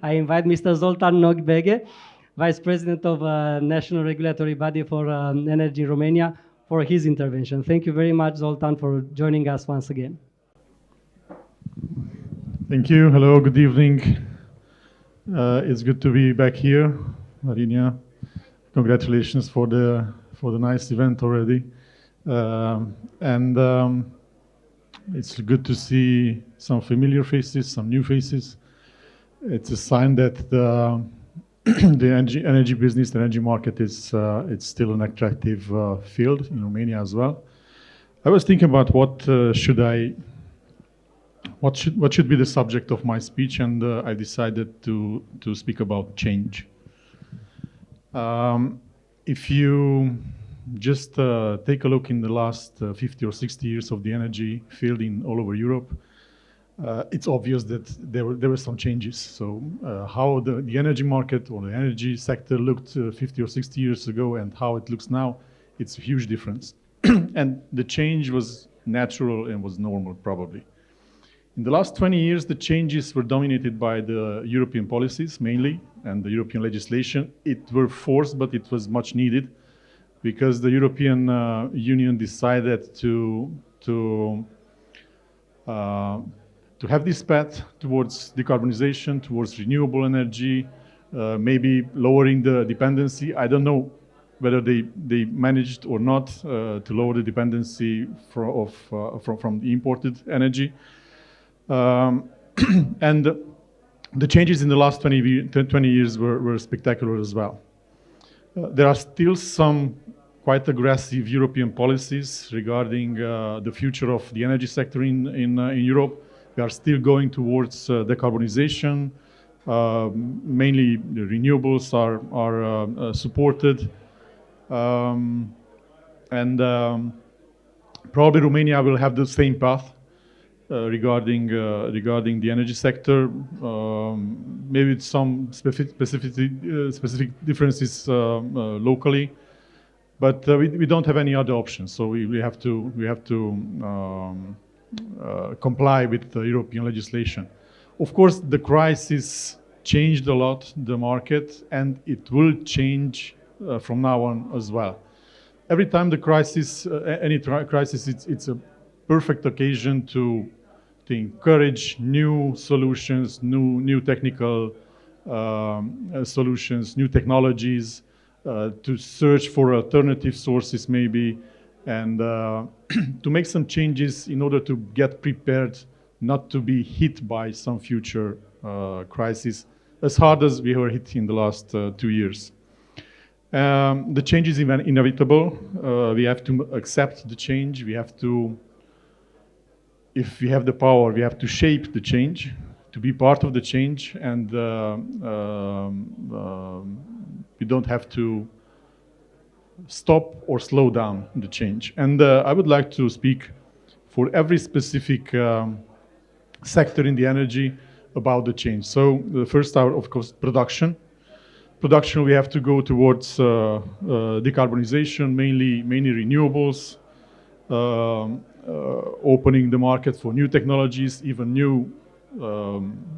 I invite Mr. Zoltan Bege, Vice President of National Regulatory Body for Energy in Romania, for his intervention. Thank you very much, Zoltan, for joining us once again. Thank you. Hello, good evening. It's good to be back here, Marina. Congratulations for the nice event already, it's good to see some familiar faces, some new faces. It's a sign that the energy business, the energy market is it's still an attractive field in Romania as well. I was thinking about what should be the subject of my speech, and I decided to speak about change. If you just take a look in the last 50 or 60 years of the energy field all over Europe, it's obvious that there were some changes. So how the energy market or the energy sector looked 50 or 60 years ago and how it looks now, it's a huge difference. And the change was natural and was normal, probably. In the last 20 years, the changes were dominated by the European policies mainly and the European legislation. It were forced, but it was much needed because the European Union decided to have this path towards decarbonization, towards renewable energy, maybe lowering the dependency. I don't know whether they managed or not to lower the dependency from the imported energy. And the changes in the last 20 years were spectacular as well. There are still some quite aggressive European policies regarding the future of the energy sector in Europe. We are still going towards decarbonization. Mainly the renewables are supported. Probably Romania will have the same path. Regarding the energy sector, maybe with some specific differences locally, but we don't have any other options. So we have to comply with the European legislation. Of course, the crisis changed a lot the market, and it will change from now on as well. Every time the crisis, any crisis, it's a perfect occasion to encourage new solutions, new technical solutions, new technologies, to search for alternative sources maybe, and to make some changes in order to get prepared not to be hit by some future crisis as hard as we were hit in the last 2 years. The change is inevitable. We have to accept the change. We have to, if we have the power, we have to shape the change, to be part of the change, and we don't have to stop or slow down the change. And I would like to speak for every specific sector in the energy about the change. So the first are, of course, production. Production, we have to go towards decarbonization, mainly renewables, opening the market for new technologies, even new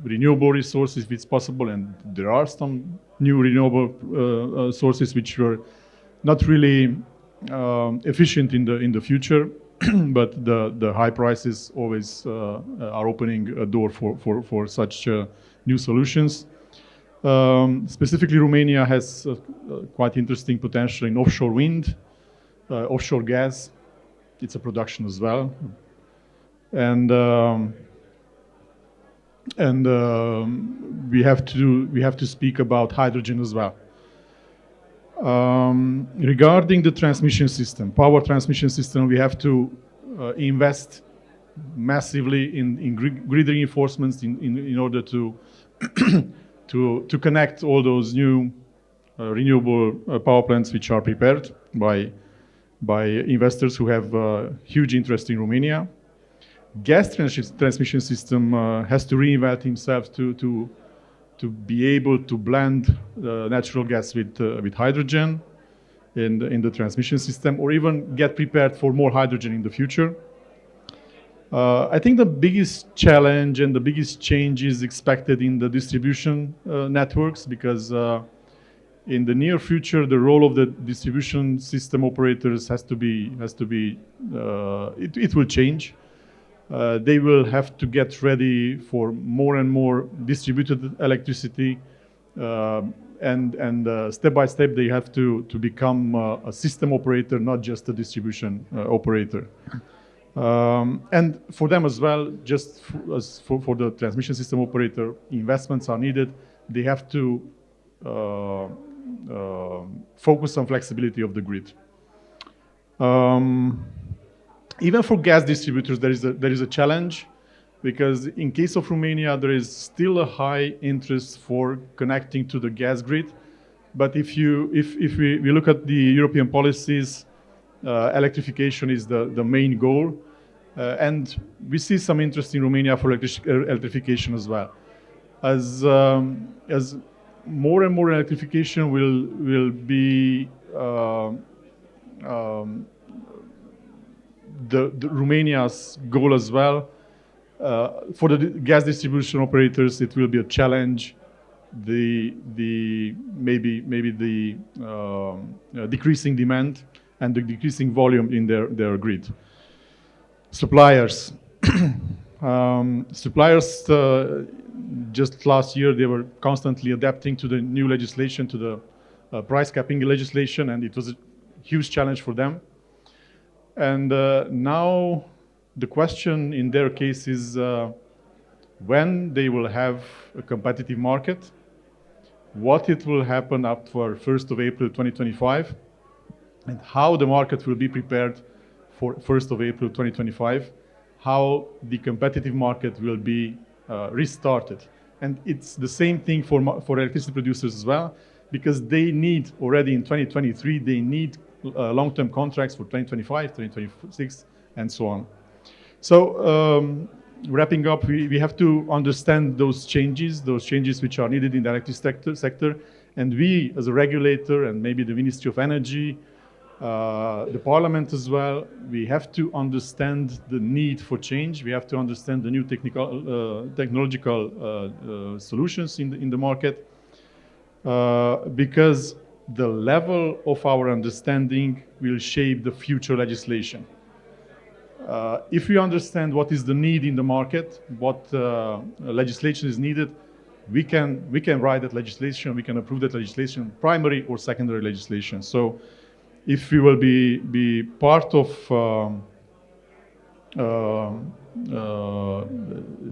renewable resources if it's possible, and there are some new renewable sources which were not really efficient in the future, but the high prices always are opening a door for such new solutions. Specifically, Romania has quite interesting potential in offshore wind, offshore gas. It's a production as well, and we have to speak about hydrogen as well. Regarding the transmission system, power transmission system, we have to invest massively in grid reinforcements in order to to connect all those new renewable power plants which are prepared by investors who have huge interest in Romania. Gas transmission system has to reinvent himself to be able to blend natural gas with hydrogen in the transmission system, or even get prepared for more hydrogen in the future. I think the biggest challenge and the biggest change is expected in the distribution networks, because in the near future, the role of the distribution system operators it will change. They will have to get ready for more and more distributed electricity, and step by step they have to become a system operator, not just a distribution operator. And for them as well, just for the transmission system operator, investments are needed. They have to focus on flexibility of the grid. Even for gas distributors, there is a challenge, because in case of Romania, there is still a high interest for connecting to the gas grid. But if we look at the European policies, electrification is the main goal. And we see some interest in Romania for electrification as well. As more and more electrification will be the Romania's goal as well. For the gas distribution operators, it will be a challenge. Maybe the decreasing demand and the decreasing volume in their grid. Suppliers. Suppliers, just last year, they were constantly adapting to the new legislation, to the price capping legislation, and it was a huge challenge for them. And now the question in their case is when they will have a competitive market, what it will happen after 1st of April 2025, and how the market will be prepared for 1st of April 2025, how the competitive market will be restarted. And it's the same thing for electricity producers as well, because they need already in 2023, they need long-term contracts for 2025, 2026, and so on. So wrapping up, we have to understand those changes which are needed in the electricity sector, and we as a regulator, and maybe the Ministry of Energy, the Parliament as well, we have to understand the need for change. We have to understand the new technological solutions in the market, because the level of our understanding will shape the future legislation. If we understand what is the need in the market, what legislation is needed, we can write that legislation, we can approve that legislation, primary or secondary legislation. So if we will be part of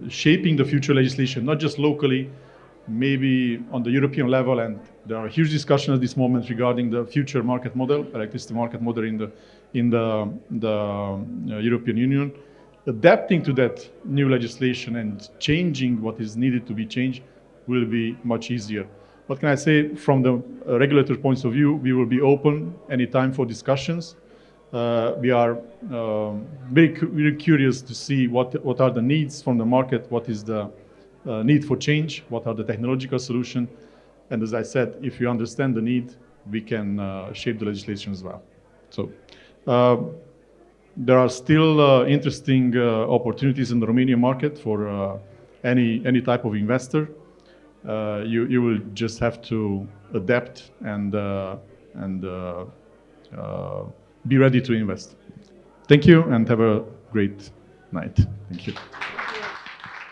shaping the future legislation, not just locally, maybe on the European level, and there are huge discussions at this moment regarding the future market model, electricity market model in the European Union. Adapting to that new legislation and changing what is needed to be changed will be much easier. What can I say from the regulator point of view? We will be open anytime for discussions. We are very curious to see what are the needs from the market, what is the need for change, what are the technological solutions. And as I said, if you understand the need, we can shape the legislation as well. So there are still interesting opportunities in the Romanian market for any type of investor. You will just have to adapt and be ready to invest. Thank you, and have a great night. Thank you.